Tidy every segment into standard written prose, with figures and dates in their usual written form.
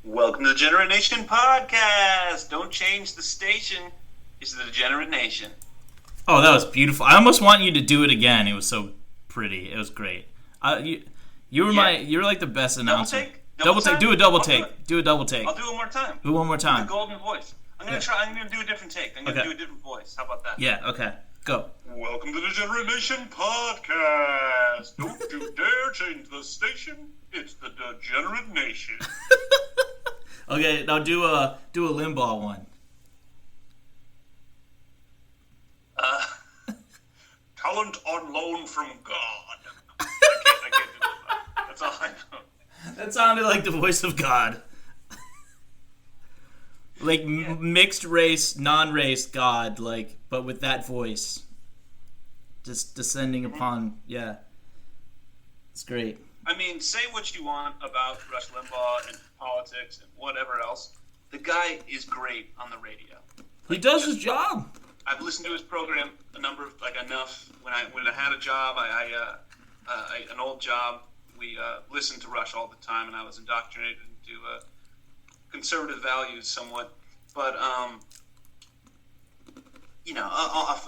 Welcome to the Degenerate Nation podcast. Don't change the station. It's the Degenerate Nation. Oh, that was beautiful. I almost want you to do it again. It was so pretty. It was great. You were like the best announcer. Double take. Do a double take. Do a double take. I'll do it one more time. Do it one more time. The golden voice. I'm gonna do a different take. I'm gonna do a different voice. How about that? Yeah. Okay. Go. Welcome to the Degenerate Nation podcast. Don't you dare change the station. It's the Degenerate Nation. Okay. Now do a Limbaugh one. Talent on loan from God. I can't do that. That's all I know. That sounded like the voice of God. Like mixed race, non-race God, like, but with that voice. Just descending upon, yeah. It's great. I mean, say what you want about Rush Limbaugh and politics and whatever else. The guy is great on the radio. He does his job. I've listened to his program enough. When I had a job, an old job, we listened to Rush all the time, and I was indoctrinated into conservative values somewhat. But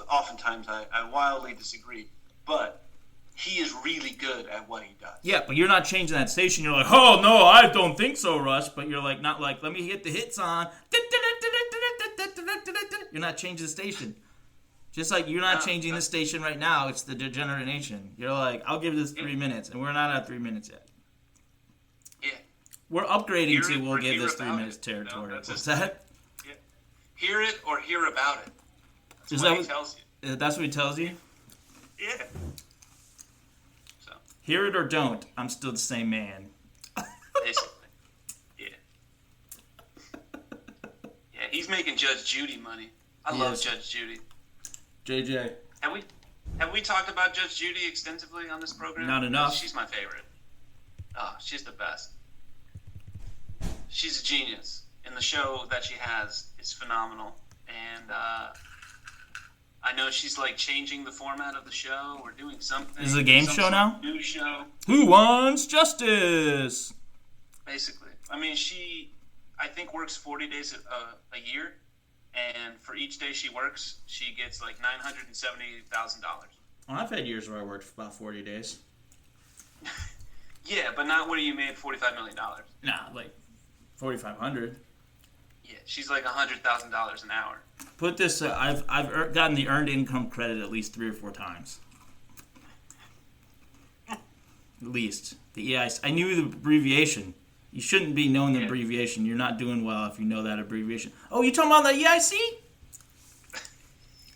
oftentimes I wildly disagree. But he is really good at what he does. Yeah, but you're not changing that station. You're like, oh no, I don't think so, Rush. But you're like, not like, let me hit the hits on. You're not changing the station. Just like you're not changing the station right now. It's the Degenerate Nation. You're like, I'll give this 3 minutes, and we're not at 3 minutes yet. Yeah. We're upgrading to we'll give this 3 minutes territory. What's that? Yeah. Hear it or hear about it. That's what he tells you. That's what he tells you? Yeah. So. Hear it or don't. I'm still the same man. Basically. Yeah. Yeah, he's making Judge Judy money. I love Judge Judy. JJ. Have we talked about Judge Judy extensively on this program? Not enough. She's my favorite. Oh, she's the best. She's a genius. And the show that she has is phenomenal. And I know she's like changing the format of the show or doing something. Is it a game show now? New show. Who wants justice? Basically. I mean, she, I think, works 40 days a year. And for each day she works, she gets like $970,000. Well, I've had years where I worked for about 40 days. Yeah, but not when you made $45 million. Nah, like 4,500. Yeah, she's like $100,000 an hour. Put this, I've gotten the earned income credit at least 3 or 4 times. At least. The EIC. I knew the abbreviation. You shouldn't be knowing the abbreviation. You're not doing well if you know that abbreviation. Oh, you talking about the EIC?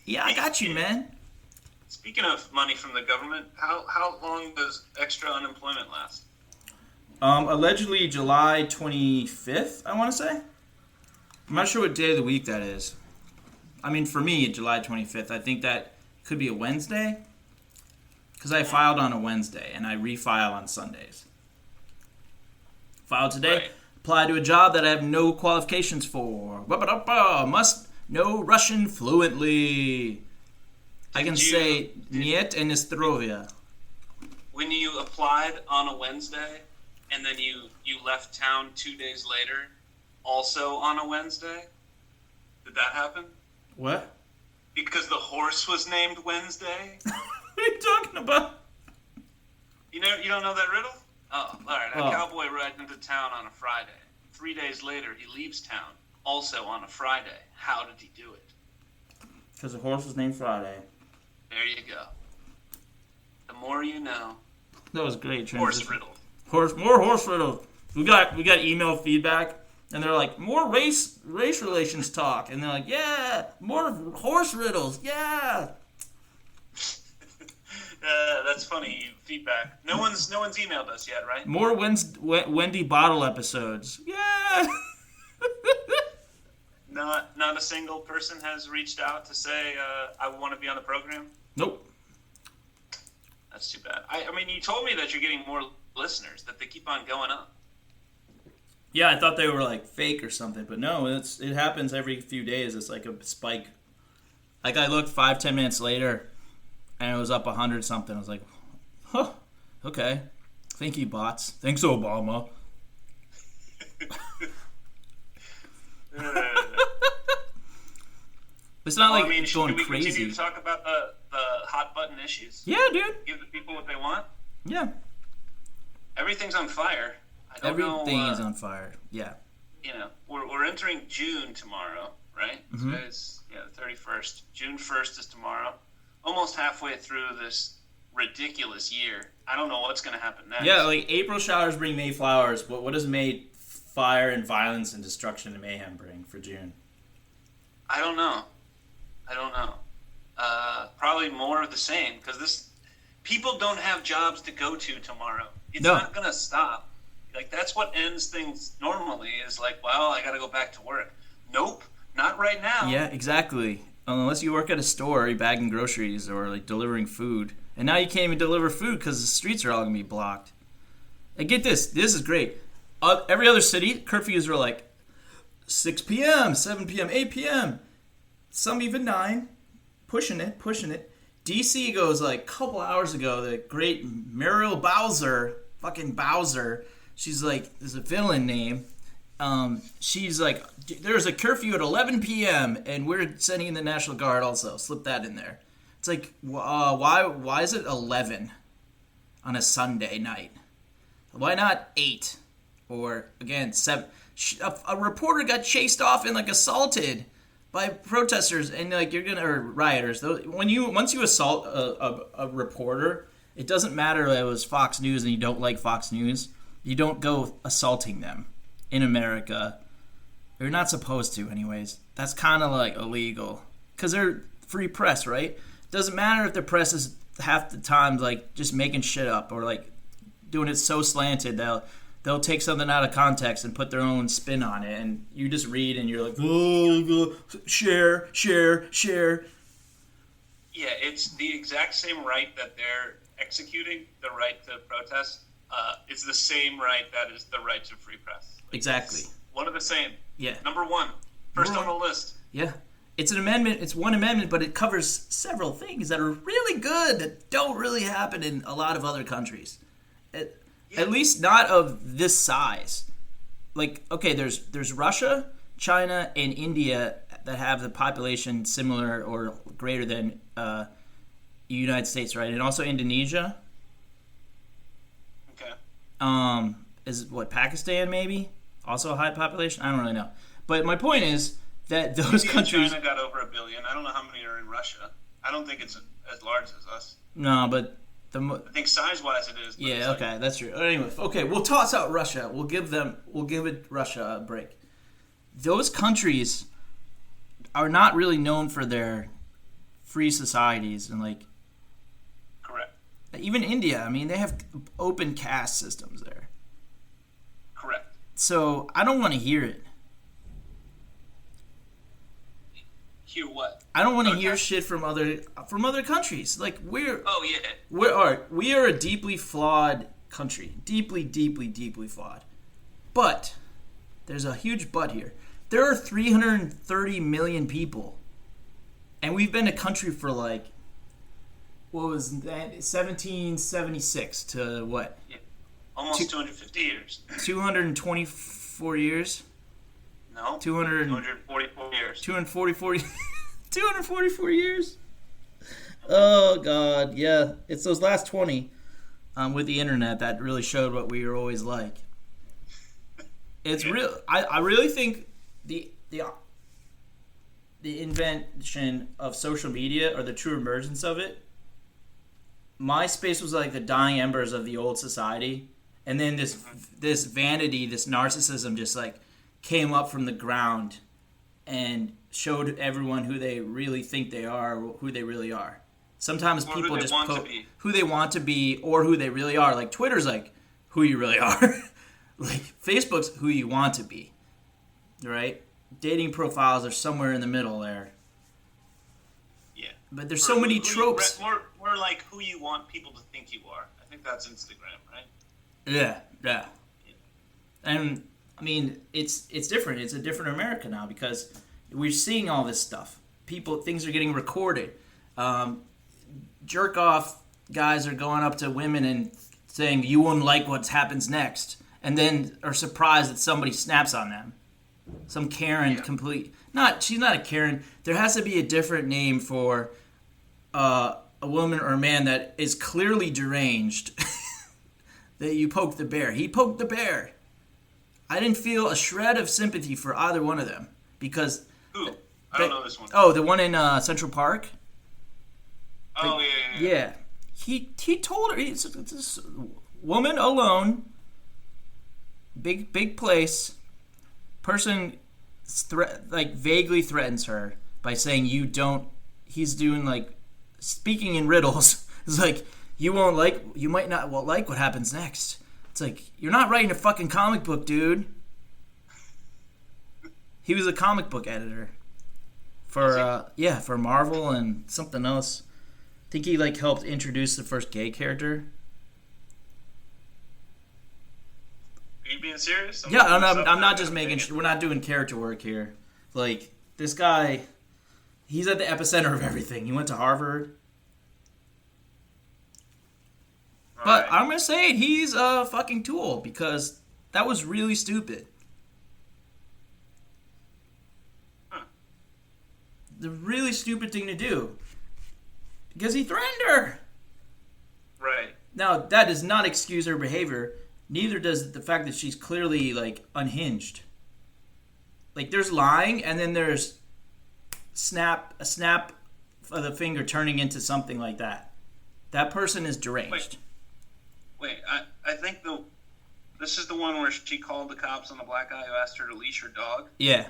Yeah, I got you, man. Speaking of money from the government, how long does extra unemployment last? Allegedly July 25th, I want to say. I'm not sure what day of the week that is. I mean, for me, July 25th. I think that could be a Wednesday. Because I filed on a Wednesday, and I refile on Sundays. Filed today. Right. Apply to a job that I have no qualifications for. Must know Russian fluently. I can say Niet and Istrovia. When you applied on a Wednesday, and then you left town 2 days later, also on a Wednesday, did that happen? What? Because the horse was named Wednesday? What are you talking about? You don't know that riddle? Oh, all right. A cowboy rides into town on a Friday. 3 days later, he leaves town, also on a Friday. How did he do it? Because the horse was named Friday. There you go. The more you know. That was great. Horse riddle. More horse riddles. We got email feedback, and they're like, more race relations talk, and they're like, yeah, more horse riddles, yeah. That's funny feedback. No one's emailed us yet, right? More Wendy Bottle episodes. Yeah. Not a single person has reached out to say I want to be on the program. Nope. That's too bad. I mean, you told me that you're getting more listeners, that they keep on going up. Yeah, I thought they were like fake or something, but no, it happens every few days. It's like a spike. Like I looked 5-10 minutes later, and it was up 100 something. I was like, huh, okay. Thank you, bots. Thanks, Obama. It's not Well, like I mean, it's should going we continue crazy. to talk about the hot button issues? Yeah, dude. Give the people what they want. Yeah. Everything's on fire. I don't know. Everything is on fire. Yeah. You know, we're entering June tomorrow, right? Mhm. Today's the 31st. June 1st is tomorrow. Almost halfway through this ridiculous year. I don't know what's going to happen next. Yeah, like April showers bring May flowers, but what does May fire and violence and destruction and mayhem bring for June? I don't know. Probably more of the same because people don't have jobs to go to tomorrow. It's No. not going to stop. Like that's what ends things normally is like, well, I got to go back to work. Nope, not right now. Yeah, exactly. Unless you work at a store, you're bagging groceries or like delivering food. And now you can't even deliver food because the streets are all going to be blocked. And get this. This is great. Every other city, curfews are like 6 p.m., 7 p.m., 8 p.m. Some even 9. Pushing it. DC goes like a couple hours ago, the great Muriel Bowser, fucking Bowser. She's like, there's a villain name. She's like, there's a curfew at 11 p.m. and we're sending in the National Guard also. Slip that in there. It's like, why is it 11 on a Sunday night? Why not 8? Or, again, 7? A reporter got chased off and, like, assaulted by protesters and, like, or rioters. Once you assault a reporter, it doesn't matter that it was Fox News and you don't like Fox News. You don't go assaulting them in America. You're not supposed to, anyways. That's kind of, like, illegal. Because they're free press, right? Doesn't matter if the press is half the time like just making shit up or like doing it so slanted they'll take something out of context and put their own spin on it, and you just read and you're like, oh, share. Yeah, it's the exact same right that they're executing the right to protest. It's the same right that is the right to free press. Exactly. It's one of the same. Yeah. Number one, first on the list. Yeah. It's an amendment. It's one amendment, but it covers several things that are really good that don't really happen in a lot of other countries. At least not of this size. Like, okay, there's Russia, China, and India that have the population similar or greater than the United States, right? And also Indonesia. Okay. Is what, Pakistan maybe? Also a high population? I don't really know. But my point is that those India countries... and China got over 1 billion. I don't know how many are in Russia. I don't think it's as large as us. No, but... I think size-wise it is. Yeah, okay, that's true. Anyway, okay, we'll toss out Russia. We'll give it Russia a break. Those countries are not really known for their free societies and like. Correct. Even India, I mean, they have open caste systems there. Correct. So I don't want to hear it. Hear what? I don't want to hear shit from other countries. Like Oh yeah. We are a deeply flawed country. Deeply flawed. But there's a huge but here. There are 330 million people. And we've been a country for like what was that, 1776 to what? Yeah. Almost 250 years. 224 years? No. 244 years. 244 years? Oh, God, yeah. It's those last 20 with the internet that really showed what we were always like. It's real. I really think the invention of social media, or the true emergence of it, MySpace was like the dying embers of the old society. And then this vanity, this narcissism just like came up from the ground and showed everyone who they really think they are, who they really are. Sometimes or people just post who they want to be or who they really are. Like Twitter's like who you really are. Like Facebook's who you want to be. Right? Dating profiles are somewhere in the middle there. Yeah. But there's so many tropes. We're like who you want people to think you are. I think that's Instagram, right? Yeah. And I mean, it's different. It's a different America now because we're seeing all this stuff. Things are getting recorded. Jerk off guys are going up to women and saying, "You won't like what happens next," and then are surprised that somebody snaps on them. Some Karen Yeah. She's not a Karen. There has to be a different name for a woman or a man that is clearly deranged. That you poke the bear. He poked the bear. I didn't feel a shred of sympathy for either one of them because. Who? I don't know this one. Oh, the one in Central Park. Oh, yeah. Yeah. He told her this woman alone. Big place. Person vaguely threatens her by saying you don't. He's doing like speaking in riddles. It's like you might not like what happens next. It's like you're not writing a fucking comic book, dude. He was a comic book editor for Marvel and something else. I think he helped introduce the first gay character. Are you being serious? Yeah, I'm not just making. We're not doing character work here. Like this guy, he's at the epicenter of everything. He went to Harvard. But I'm going to say he's a fucking tool because that was really stupid. Huh. The really stupid thing to do. Because he threatened her. Right. Now, that does not excuse her behavior. Neither does the fact that she's clearly, unhinged. There's lying, and then there's a snap of the finger turning into something like that. That person is deranged. Wait, I think this is the one where she called the cops on the black guy who asked her to leash her dog? Yeah.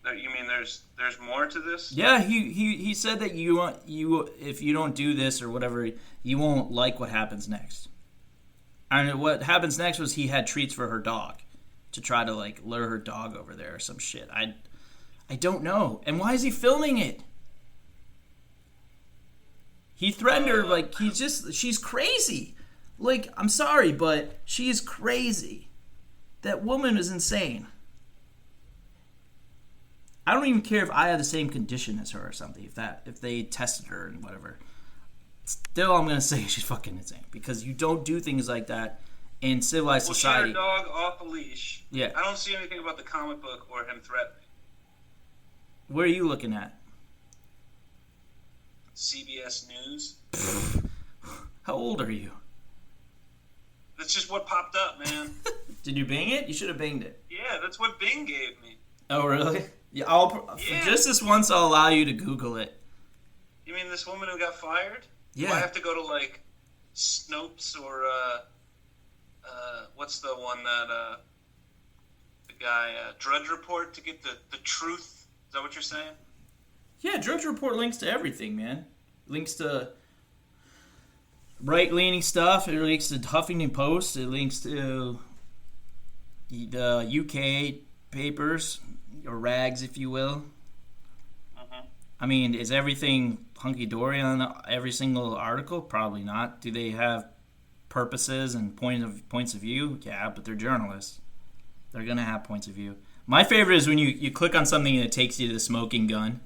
You mean there's more to this? Yeah, he said that if you don't do this or whatever, you won't like what happens next. And what happens next was he had treats for her dog to try to lure her dog over there or some shit. I don't know. And why is he filming it? He threatened her she's crazy. I'm sorry, but she's crazy. That woman is insane. I don't even care if I have the same condition as her or something. If they tested her and whatever. Still, I'm gonna say she's fucking insane because you don't do things like that in civilized society. She had her dog off a leash. Yeah. I don't see anything about the comic book or him threatening. Where are you looking at? CBS News. How old are you? That's just what popped up, man. Did you Bing it? You should have Binged it. Yeah, that's what Bing gave me. Oh, really? Yeah, for just this once, I'll allow you to Google it. You mean this woman who got fired? Yeah. Do I have to go to Snopes or what's the one that the guy Drudge Report to get the truth? Is that what you're saying? Yeah, Drudge Report links to everything, man. Links to right-leaning stuff. It links to Huffington Post. It links to the UK papers, or rags, if you will. I mean, is everything hunky-dory on every single article? Probably not. Do they have purposes and points of view? Yeah, but they're journalists. They're going to have points of view. My favorite is when you click on something and it takes you to the smoking gun.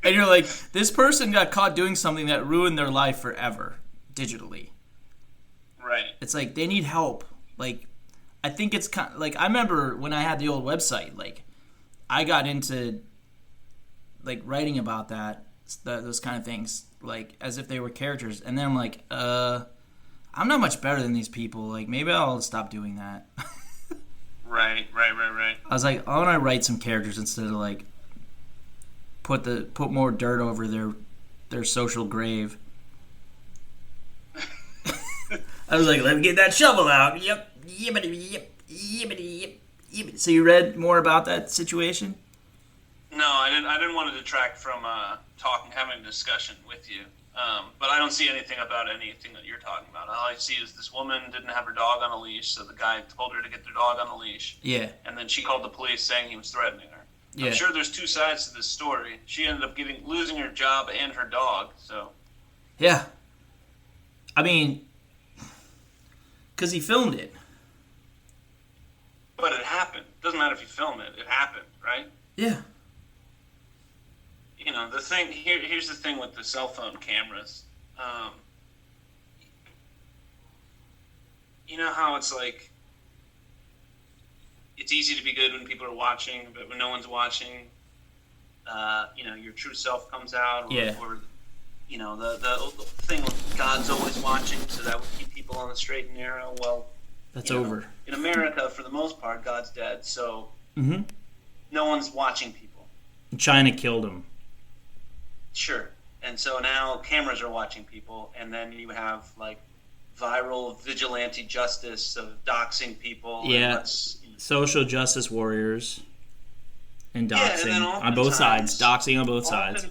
And you're like, this person got caught doing something that ruined their life forever, digitally. Right. It's like, they need help. I think it's kind of, I remember when I had the old website, I got into writing about those kind of things, as if they were characters. And then I'm like, I'm not much better than these people. Maybe I'll stop doing that. Right. I was like, I want to write some characters instead of put more dirt over their social grave. I was like, let me get that shovel out. Yep. Yibbity, yibbity, yibbity. So you read more about that situation? No, I didn't want to detract from having a discussion with you. But I don't see anything about anything that you're talking about. All I see is this woman didn't have her dog on a leash, so the guy told her to get their dog on a leash. Yeah. And then she called the police saying he was threatening her. Yeah. I'm sure there's two sides to this story. She ended up losing her job and her dog, so. Yeah. I mean, because he filmed it. But it happened. Doesn't matter if you film it. It happened, right? Yeah. The thing here's the thing with the cell phone cameras. You know how it's it's easy to be good when people are watching, but when no one's watching, your true self comes out. Or the thing with God's always watching, so that would keep people on the straight and narrow. Well, that's over. In America, for the most part, God's dead, so no one's watching people. China killed him. Sure. And so now cameras are watching people, and then you have like viral vigilante justice of doxing people. Yeah, social justice warriors and doxing on both sides. Doxing on both sides.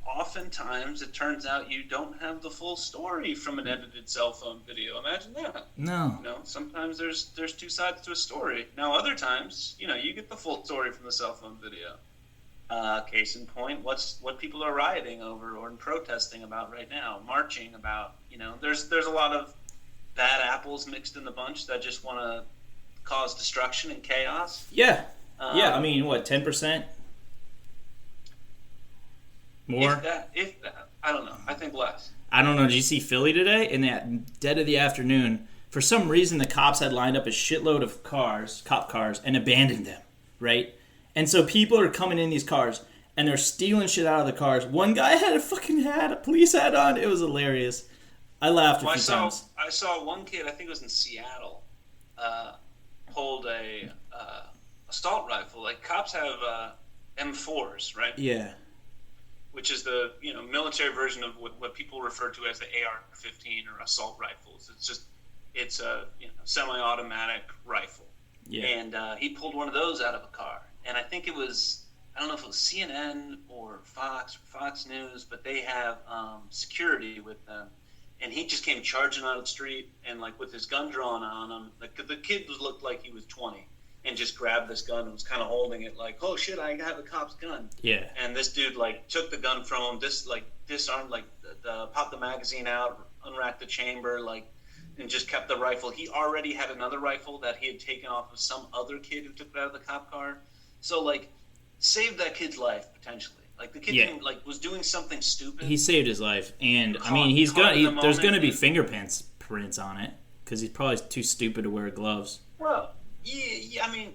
Oftentimes, it turns out you don't have the full story from an edited cell phone video. Imagine that. No. Sometimes there's two sides to a story. Now, other times, you get the full story from the cell phone video. Case in point, what people are rioting over or protesting about right now, marching about. There's a lot of bad apples mixed in the bunch that just want to cause destruction and chaos. Yeah. I mean, what, 10%? More? If that. I don't know. I think less. I don't know. Did you see Philly today? In that dead of the afternoon, for some reason, the cops had lined up a shitload of cop cars, and abandoned them, right? And so people are coming in these cars, and they're stealing shit out of the cars. One guy had a fucking hat, a police hat on. It was hilarious. I laughed a few times. I saw one kid, I think it was in Seattle, hold a assault rifle. Like, cops have M4s, right? Yeah. Which is the military version of what people refer to as the AR-15 or assault rifles. It's a semi-automatic rifle. Yeah. And he pulled one of those out of a car, and I think it was, I don't know if it was CNN or Fox News, but they have security with them, and he just came charging out of the street and like with his gun drawn on him. Like, the kid looked like he was 20. And just grabbed this gun and was kind of holding it like, oh shit, I have a cop's gun. Yeah. And this dude like took the gun from him, disarmed, like popped the magazine out, unwrapped the chamber, like, and just kept the rifle. He already had another rifle that he had taken off of some other kid who took it out of the cop car. So like, saved that kid's life potentially. Like, the kid was doing something stupid. He saved his life, and I mean, there's gonna be fingerprints on it because he's probably too stupid to wear gloves. Well. Yeah, I mean,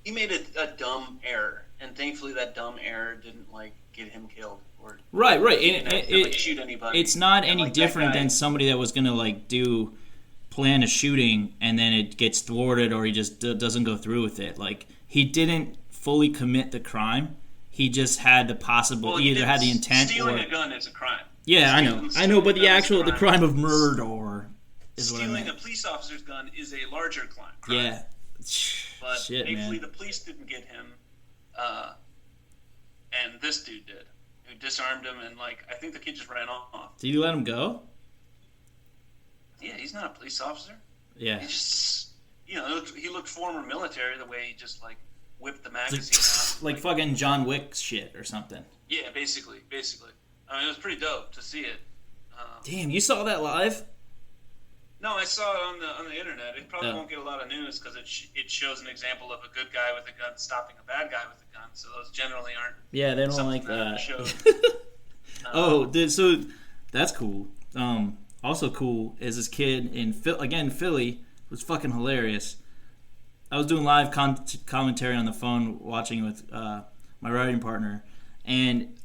he made a dumb error, and thankfully that dumb error didn't get him killed or right. And shoot anybody. It's not any different than somebody that was gonna plan a shooting and then it gets thwarted or he just doesn't go through with it. Like, he didn't fully commit the crime. He just had the either had the intent stealing a gun is a crime. Yeah, I know, but the crime of murder is what I meant. Stealing a police officer's gun is a larger crime. Yeah. But shit, thankfully man. the police didn't get him, and this dude did, who disarmed him, and I think the kid just ran off. Did you let him go? Yeah, he's not a police officer. Yeah. He just, he looked former military the way he just whipped the magazine out. Like fucking John Wick shit or something. Yeah, basically. I mean, it was pretty dope to see it. Damn, you saw that live? No, I saw it on the internet. It probably won't get a lot of news because it shows an example of a good guy with a gun stopping a bad guy with a gun. So those generally aren't. Yeah, they don't like that. So that's cool. Also cool is this kid in Philly was fucking hilarious. I was doing live commentary on the phone, watching with my writing partner, and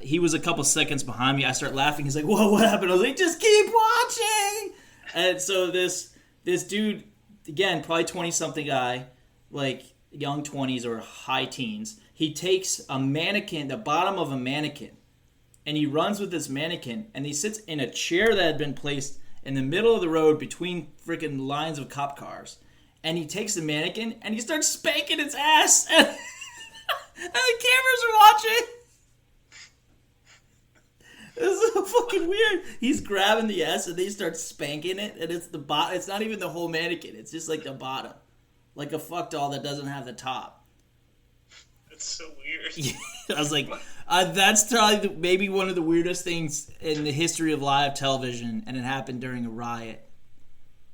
he was a couple seconds behind me. I start laughing. He's like, "Whoa, what happened?" I was like, "Just keep watching." And so this dude, again, probably 20-something guy, like young 20s or high teens, he takes a mannequin, the bottom of a mannequin, and he runs with this mannequin, and he sits in a chair that had been placed in the middle of the road between freaking lines of cop cars. And he takes the mannequin, and he starts spanking its ass, and the cameras are watching. This is so fucking weird. He's grabbing the S and they start spanking it, and it's the bottom. It's not even the whole mannequin. It's just like the bottom, like a fuck doll that doesn't have the top. That's so weird. I was like, that's probably maybe one of the weirdest things in the history of live television, and it happened during a riot.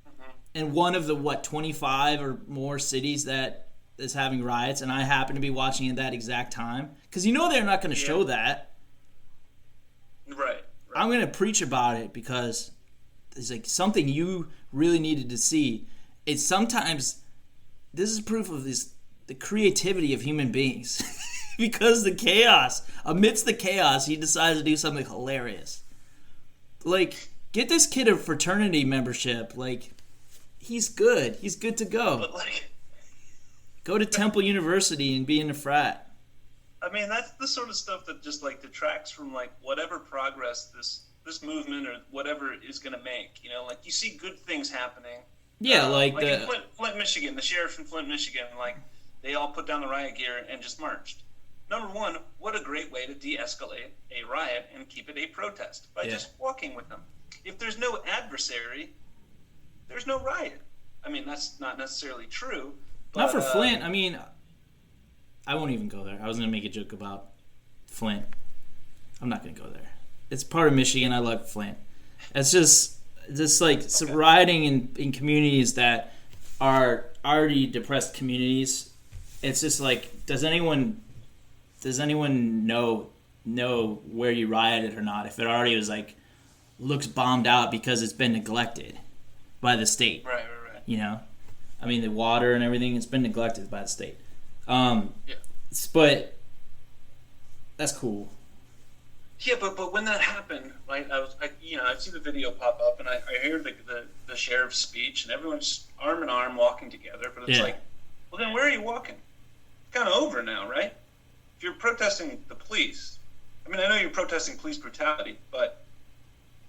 Mm-hmm. And one of the 25 or more cities that is having riots, and I happen to be watching at that exact time because they're not going to show that. Right. I'm going to preach about it because it's something you really needed to see. It's sometimes this is proof of the creativity of human beings. Because amidst the chaos, he decides to do something hilarious. Like, get this kid a fraternity membership. Like, he's good. He's good to go. But like, go to Temple University and be in a frat. I mean, that's the sort of stuff that just like detracts from like whatever progress this movement or whatever is going to make. You know, like you see good things happening. Yeah, like in Flint, Michigan, the sheriff in Flint, Michigan, like they all put down the riot gear and just marched. Number one, what a great way to de-escalate a riot and keep it a protest by just walking with them. If there's no adversary, there's no riot. I mean, that's not necessarily true. But, not for Flint. I mean, I won't even go there. I was going to make a joke about Flint. I'm not going to go there. It's part of Michigan. I love Flint. It's just like rioting in communities that are already depressed communities. It's just like, does anyone know where you rioted or not if it already was like looks bombed out because it's been neglected by the state? Right. You know, I mean the water and everything, it's been neglected by the state. But that's cool. Yeah, but when that happened, right? I see the video pop up and I hear the sheriff's speech and everyone's arm in arm walking together. But it's like, well, then where are you walking? It's kind of over now, right? If you're protesting the police, I mean, I know you're protesting police brutality, but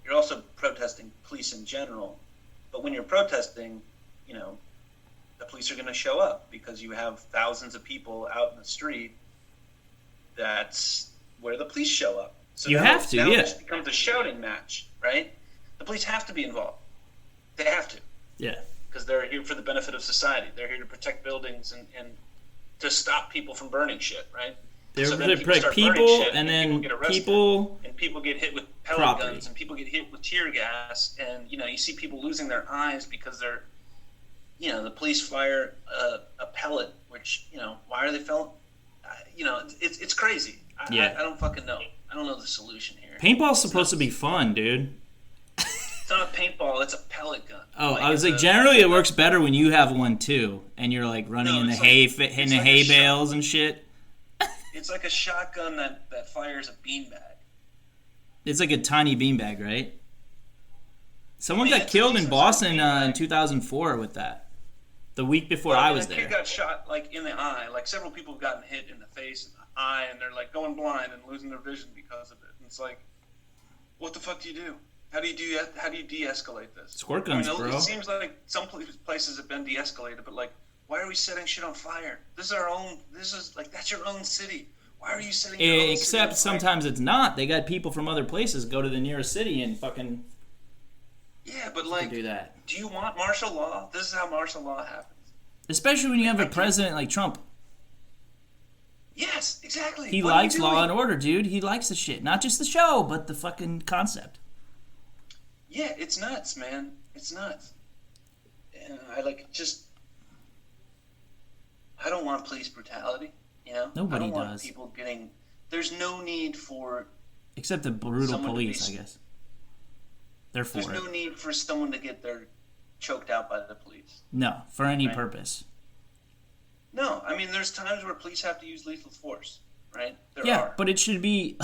you're also protesting police in general. But when you're protesting, you know, the police are going to show up because you have thousands of people out in the street. That's where the police show up. So you have to, now yeah. It just becomes a shouting match, right? The police have to be involved. They have to. Yeah. Because they're here for the benefit of society. They're here to protect buildings and to stop people from burning shit, right? They're so to protect people, and then people get hit with pellet guns, and people get hit with tear gas, and you know you see people losing their eyes because they're, you know, the police fire a pellet, which, you know, why are they felling? You know, it's crazy. I don't fucking know. I don't know the solution here. Paintball's supposed to be fun, dude. It's not a paintball. It's a pellet gun. Oh, I was like, generally it works better when you have one too, and you're like running in the hay bales and shit. It's like a shotgun that fires a beanbag. It's like a tiny beanbag, right? Someone got killed in Boston in 2004 with that. The week before I was there. A kid got shot like in the eye. Like several people have gotten hit in the face and the eye, and they're like going blind and losing their vision because of it. And it's like, what the fuck do you do? How do you de-escalate this? Squirt guns, bro. It seems like some places have been de-escalated, but like, why are we setting shit on fire? This is like, that's your own city. Why are you setting your own city on fire? Except sometimes it's not. They got people from other places go to the nearest city and fucking... Yeah, but like, do that. Do you want martial law? This is how martial law happens. Especially when you have a president like Trump. Yes, exactly. He likes law and order, dude. He likes the shit. Not just the show, but the fucking concept. Yeah, it's nuts, man. It's nuts. And I don't want police brutality, you know? Nobody I don't want does. People getting... There's no need for... Except the brutal police, I guess. They're for There's no need for someone to get their choked out by the police. No, for any purpose. No, I mean, there's times where police have to use lethal force, right? There yeah, are. But it should be...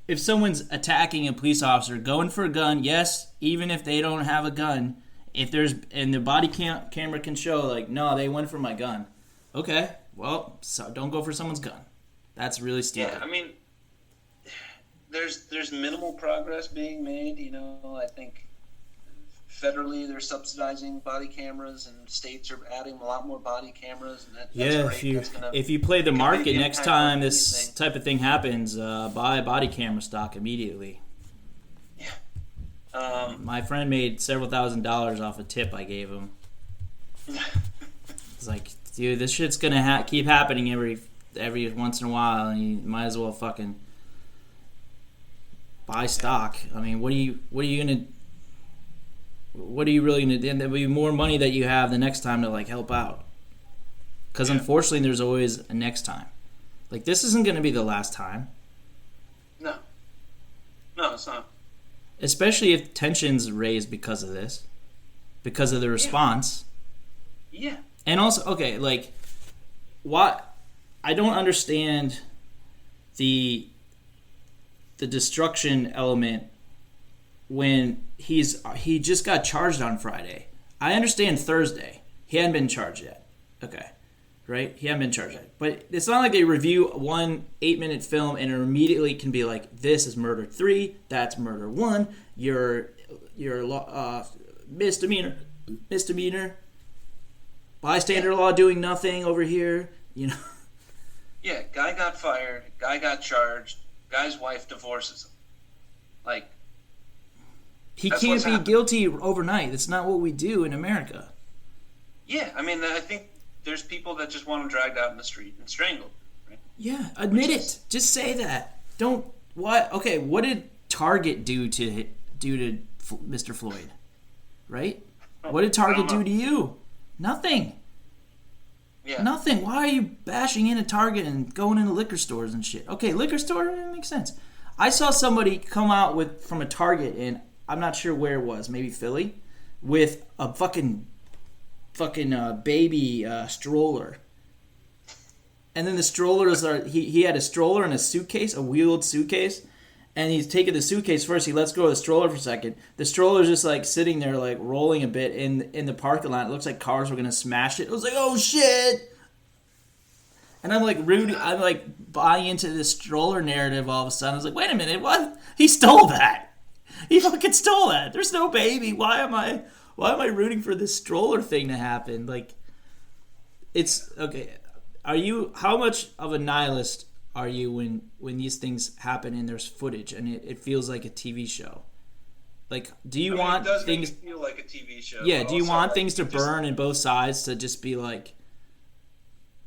If someone's attacking a police officer, going for a gun, yes, even if they don't have a gun, if there's... And the body camera can show, like, no, they went for my gun. Okay, well, so don't go for someone's gun. That's really stupid. Yeah, I mean... There's minimal progress being made, you know. I think federally they're subsidizing body cameras, and states are adding a lot more body cameras. And that's great. If you play the market next time this type of thing happens, buy body camera stock immediately. Yeah. My friend made several $1,000s off a tip I gave him. It's like, dude, this shit's gonna keep happening every once in a while, and you might as well fucking buy stock. I mean, what are you really gonna? And there'll be more money that you have the next time to like help out. Because unfortunately, there's always a next time. Like, this isn't gonna be the last time. No, it's not. Especially if tensions raised because of this, because of the response. Yeah. And also, okay, like, what I don't understand the destruction element when he just got charged on Friday. I understand Thursday. He hadn't been charged yet. Okay. Right? He hadn't been charged yet. But it's not like they review one 8-minute film and it immediately can be like, this is murder 3, that's murder 1, you're misdemeanor, bystander law doing nothing over here, you know. Yeah, guy got fired, guy got charged, guy's wife divorces him. Like, he can't be guilty overnight. That's not what we do in America. Yeah, I mean, I think there's people that just want him dragged out in the street and strangled. Right? Yeah, admit it. Just say that. Don't. What? Okay, what did Target do to Mr. Floyd? Right? What did Target do to you? Nothing. Yeah. Nothing. Why are you bashing into Target and going into liquor stores and shit? Okay, liquor store, it makes sense. I saw somebody come out from a Target in, I'm not sure where it was, maybe Philly, with a fucking baby stroller. And then the strollers he had a stroller and a suitcase, a wheeled suitcase, and he's taking the suitcase first. He lets go of the stroller for a second. The stroller's just like sitting there, like rolling a bit in the parking lot. It looks like cars were gonna smash it. It was like, oh shit! And I'm like rooting. I'm like buying into this stroller narrative. All of a sudden, I was like, wait a minute, what? He stole that. He fucking stole that. There's no baby. Why am I rooting for this stroller thing to happen? Like, it's okay. How much of a nihilist are you when these things happen and there's footage and it feels like a TV show? Like, do you want it does things make it feel like a TV show? Yeah, do you want like, things to burn in both sides to just be like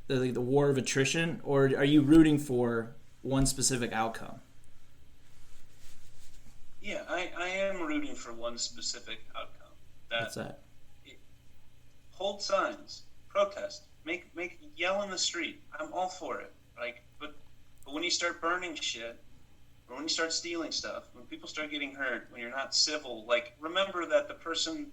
the war of attrition, or are you rooting for one specific outcome? Yeah, I am rooting for one specific outcome. What's that? Hold signs, protest, make yell in the street. I'm all for it. Like, but when you start burning shit, or when you start stealing stuff, when people start getting hurt, when you're not civil, like, remember that the person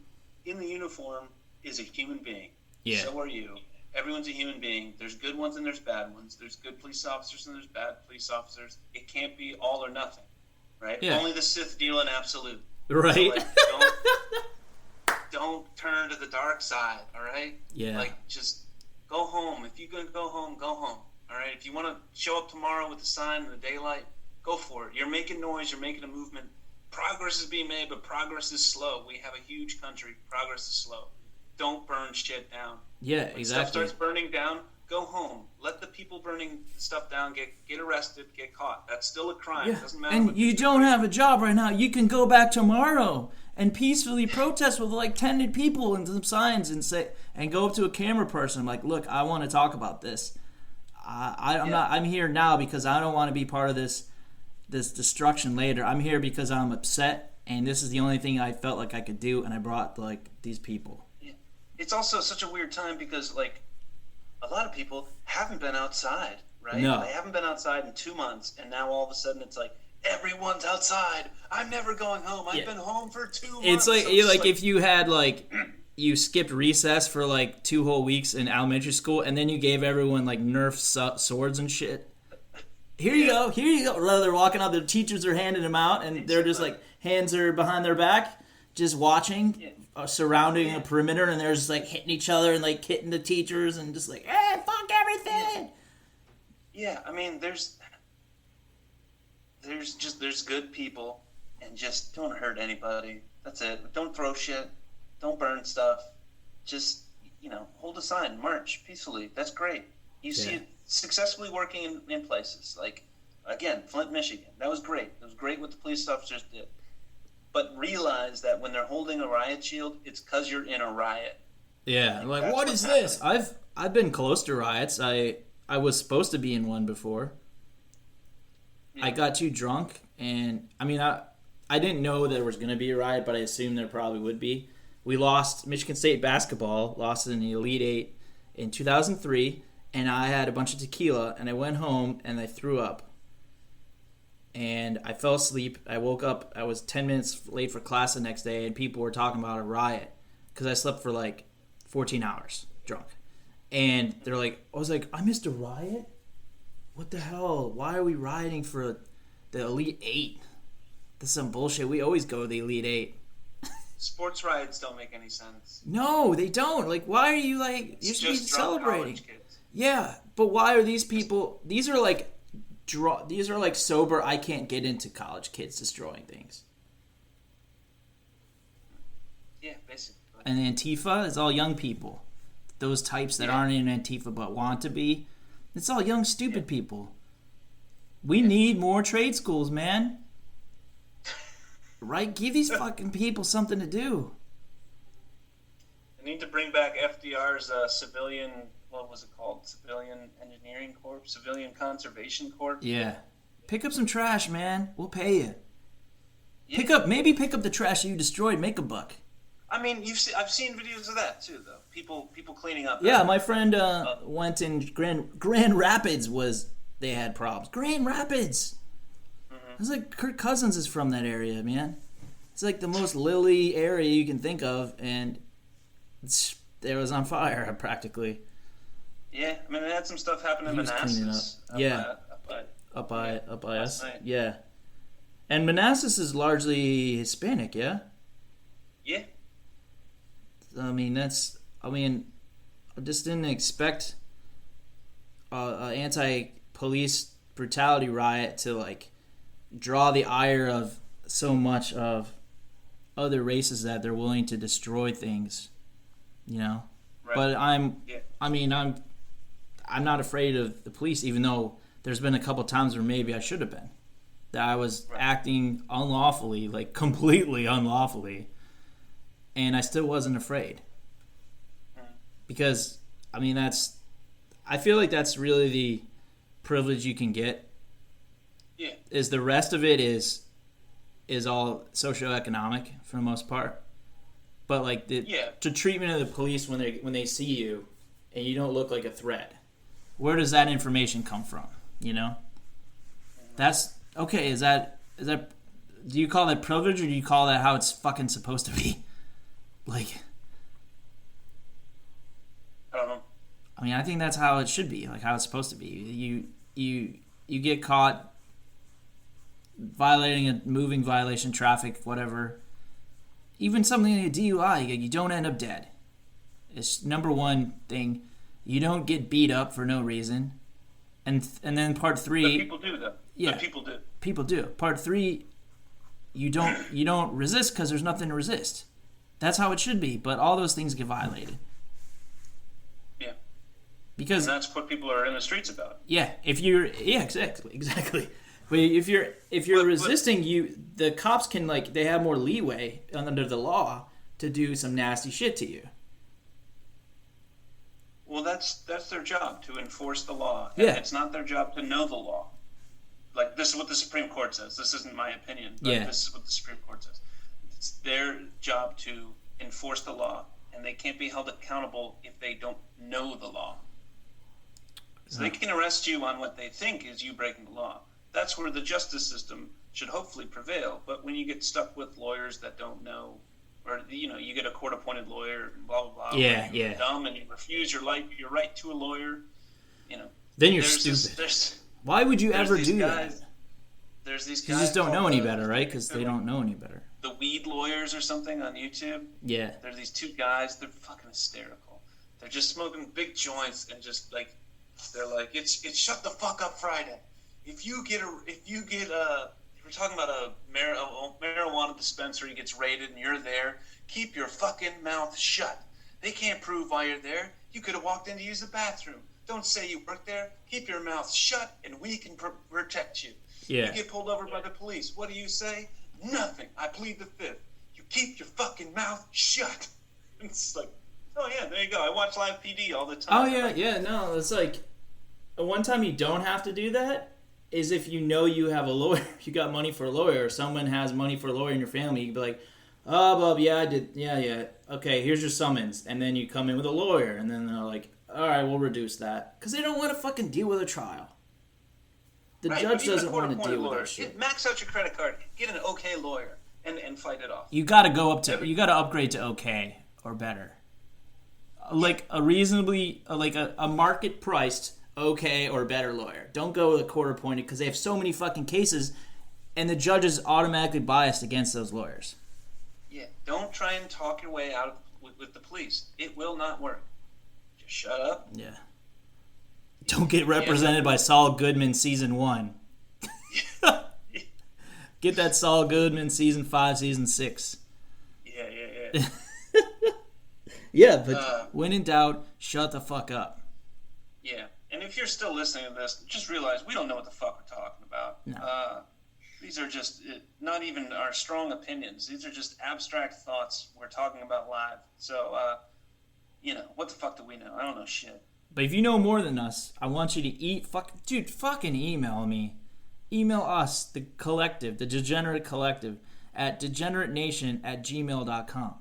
in the uniform is a human being. Yeah. So are you. Everyone's a human being. There's good ones and there's bad ones. There's good police officers and there's bad police officers. It can't be all or nothing, right? Yeah. Only the Sith deal in absolute. Right. So, like, don't turn to the dark side, all right? Yeah. Like, just go home. If you're going to go home, all right? If you want to show up tomorrow with a sign in the daylight, go for it. You're making noise. You're making a movement. Progress is being made, but progress is slow. We have a huge country. Progress is slow. Don't burn shit down. Yeah, when exactly. Stuff starts burning down, go home. Let the people burning stuff down get arrested, get caught. That's still a crime. Yeah. It doesn't matter. And you don't have a job right now. You can go back tomorrow and peacefully protest with like 10 people and some signs and go up to a camera person like, look, I want to talk about this. I'm here now because I don't want to be part of this destruction later. I'm here because I'm upset, and this is the only thing I felt like I could do, and I brought like these people. Yeah. It's also such a weird time because like a lot of people haven't been outside, right? No. They haven't been outside in 2 months, and now all of a sudden it's like everyone's outside. I'm never going home. I've been home for 2 months. It's like So if you had like you skipped recess for like 2 whole weeks in elementary school, and then you gave everyone like Nerf swords and shit. Here you go. Rather, they're walking out, the teachers are handing them out, and they're just like hands are behind their back, just watching, surrounding a perimeter, and they're just like hitting each other and like hitting the teachers and just like, hey, fuck everything. Yeah, I mean, there's good people, and just don't hurt anybody. That's it. Don't throw shit. Don't burn stuff. Just, hold a sign, march peacefully. That's great. You see it successfully working in places. Like, again, Flint, Michigan. That was great. It was great what the police officers did. But realize that when they're holding a riot shield, it's because you're in a riot. Yeah, like what is this? I've been close to riots. I was supposed to be in one before. Yeah. I got too drunk, and I mean, I didn't know there was going to be a riot, but I assumed there probably would be. We lost Michigan State basketball, lost in the Elite Eight in 2003, and I had a bunch of tequila, and I went home, and I threw up. And I fell asleep. I woke up. I was 10 minutes late for class the next day, and people were talking about a riot because I slept for like 14 hours drunk. And they're like, I was like, I missed a riot? What the hell? Why are we rioting for the Elite Eight? That's some bullshit. We always go to the Elite Eight. Sports riots don't make any sense. No, they don't. Like, why are you like, you should be celebrating. Kids. Yeah, but why are these people, these are like sober, I can't get into college kids destroying things. Yeah, basically. And Antifa is all young people. Those types that aren't in Antifa but want to be. It's all young, stupid people. We need more trade schools, man. Right? Give these fucking people something to do. They need to bring back FDR's civilian, what was it called? Civilian Engineering Corps? Civilian Conservation Corps? Yeah. Pick up some trash, man. We'll pay you. Yeah. Maybe pick up the trash that you destroyed. Make a buck. I mean, I've seen videos of that too, though. People cleaning up. Yeah, my friend went in Grand Rapids. They had problems. Grand Rapids. It's like Kirk Cousins is from that area, man. It's like the most lily area you can think of, and it was on fire practically. Yeah, I mean, they had some stuff happen in Manassas. Up by us. Night. Yeah, and Manassas is largely Hispanic. Yeah. Yeah. I just didn't expect an anti-police brutality riot to like draw the ire of so much of other races that they're willing to destroy things, you know. Right. But I'm not afraid of the police, even though there's been a couple times where maybe I should have been, that I was acting unlawfully, like completely unlawfully. And I still wasn't afraid. Because, I feel like that's really the privilege you can get. Yeah. Is the rest of it is all socioeconomic for the most part. But like the treatment of the police when they see you and you don't look like a threat. Where does that information come from? You know? That's okay, is that do you call that privilege or do you call that how it's fucking supposed to be? Like, I don't know. I think that's how it should be, like how it's supposed to be. You get caught violating a moving violation, traffic, whatever. Even something like a DUI, you don't end up dead. It's number one thing. You don't get beat up for no reason. And then part 3. But people do though. Yeah, but people do. People do. Part 3, you don't resist because there's nothing to resist. That's how it should be, but all those things get violated. Yeah. Because and that's what people are in the streets about. Yeah, exactly. But if you're resisting, the cops can they have more leeway under the law to do some nasty shit to you. Well, that's their job, to enforce the law. Yeah. It's not their job to know the law. Like, this is what the Supreme Court says. This isn't my opinion, but this is what the Supreme Court says. It's their job to enforce the law, and they can't be held accountable if they don't know the law. So they can arrest you on what they think is you breaking the law. That's where the justice system should hopefully prevail. But when you get stuck with lawyers that don't know, or you get a court-appointed lawyer, and blah blah blah. You're dumb and you refuse your right to a lawyer. Then you're stupid. Why would you ever do that? There's these guys. You just don't know any better, right? Because they don't know any better. The Weed Lawyers or something on YouTube. Yeah. There's these 2 guys. They're fucking hysterical. They're just smoking big joints and just they're like, it's shut the fuck up Friday. If we're talking about a marijuana dispensary gets raided and you're there, keep your fucking mouth shut. They can't prove why you're there. You could have walked in to use the bathroom. Don't say you work there. Keep your mouth shut and we can protect you. Yeah. You get pulled over by the police. What do you say? Nothing. I plead the 5th. You keep your fucking mouth shut. And it's like, oh yeah, there you go. I watch Live PD all the time. Oh yeah, no, it's like one time you don't have to do that is if you know you have a lawyer, you got money for a lawyer, or someone has money for a lawyer in your family. You can be like, oh, Bob, yeah, I did, yeah. Okay, here's your summons, and then you come in with a lawyer, and then they're like, all right, we'll reduce that because they don't want to fucking deal with a trial. The judge doesn't want to deal with that shit. Max out your credit card, get an okay lawyer, and fight it off. You got to upgrade to okay or better. like a reasonably like a market priced okay or better lawyer. Don't go with a court appointed because they have so many fucking cases, and the judge is automatically biased against those lawyers. Yeah, don't try and talk your way out with the police. It will not work. Just shut up. Yeah. Don't get represented by Saul Goodman season 1. Get that Saul Goodman season 5, season 6. Yeah. Yeah, but when in doubt, shut the fuck up. Yeah, and if you're still listening to this, just realize we don't know what the fuck we're talking about. No. These are just not even our strong opinions. These are just abstract thoughts we're talking about live. So, what the fuck do we know? I don't know shit. But if you know more than us, I want you to fucking email me. Email us, the collective, the Degenerate Collective, at degeneratenation@gmail.com.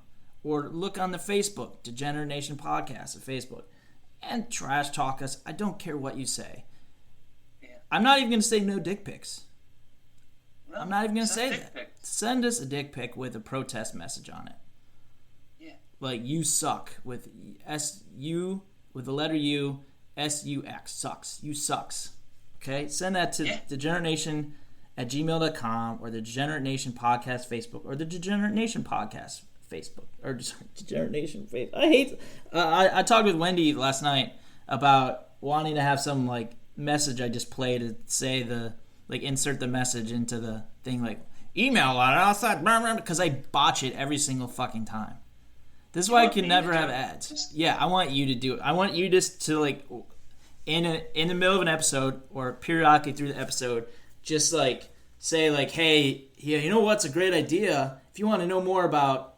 Or look on the Facebook, Degenerate Nation Podcast at Facebook. And trash talk us. I don't care what you say. Yeah. I'm not even going to say no dick pics. No, I'm not even going to say dick that. pics. Send us a dick pic with a protest message on it. Yeah. Like, you suck, with S-U, with the letter U, S-U-X, sucks. You sucks. Okay? Send that to degeneration@gmail.com or the Degenerate Nation Podcast Facebook or the Degenerate Nation Podcast Facebook. Or just Degenerate Nation Facebook. I hate... I talked with Wendy last night about wanting to have some, like, message I just play to say the... Like, insert the message into the thing, like, email on it outside, because I botch it every single fucking time. This is why I can never have ads. Yeah, I want you to do it. I want you just to, like, in the middle of an episode or periodically through the episode, just, like, say, like, hey, yeah, you know what's a great idea? If you want to know more about,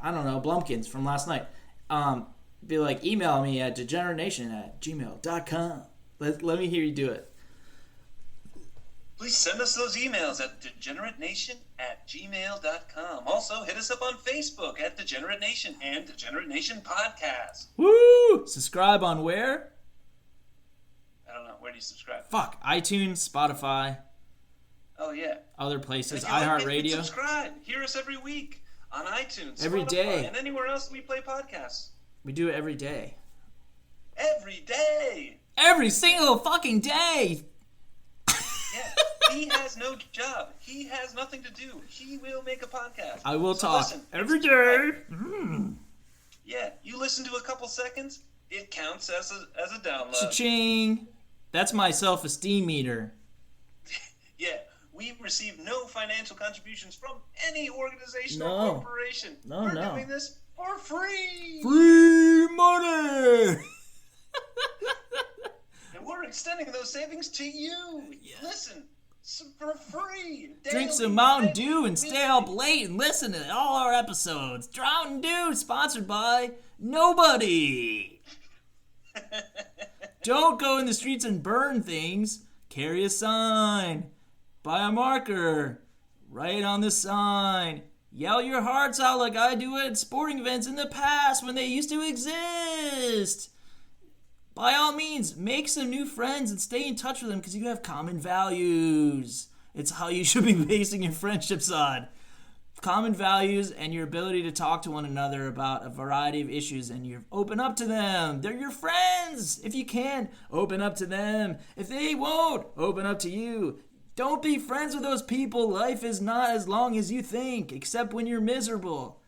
I don't know, Blumpkins from last night, be like, email me at degeneration@gmail.com. Let me hear you do it. Please send us those emails at degeneratenation@gmail.com. Also, hit us up on Facebook at Degenerate Nation and Degenerate Nation Podcast. Woo! Subscribe on where? I don't know. Where do you subscribe? Fuck. iTunes, Spotify, Oh, yeah. other places, If you like it, iHeartRadio. subscribe. Hear us every week on iTunes, Every Spotify, day. and anywhere else we play podcasts. We do it every day. Every day. Every single fucking day! Yeah. He has no job. He has nothing to do. He will make a podcast. I will So talk listen, every day. Yeah, you listen to a couple seconds, it counts as a download. Cha-ching. That's my self-esteem meter. Yeah, we receive no financial contributions from any organization No. or corporation. No, We're no. doing this for free. Free money! And we're extending those savings to you. Listen, for free. Drink Daily, some Mountain daily, Dew and stay up late and listen to all our episodes. Mountain Dew, sponsored by nobody. Don't go in the streets and burn things. Carry a sign. Buy a marker. Write on the sign. Yell your hearts out like I do at sporting events in the past when they used to exist. By all means, make some new friends and stay in touch with them because you have common values. It's how you should be basing your friendships on. Common values and your ability to talk to one another about a variety of issues, and you open up to them. They're your friends. If you can, open up to them. If they won't, open up to you. Don't be friends with those people. Life is not as long as you think, except when you're miserable.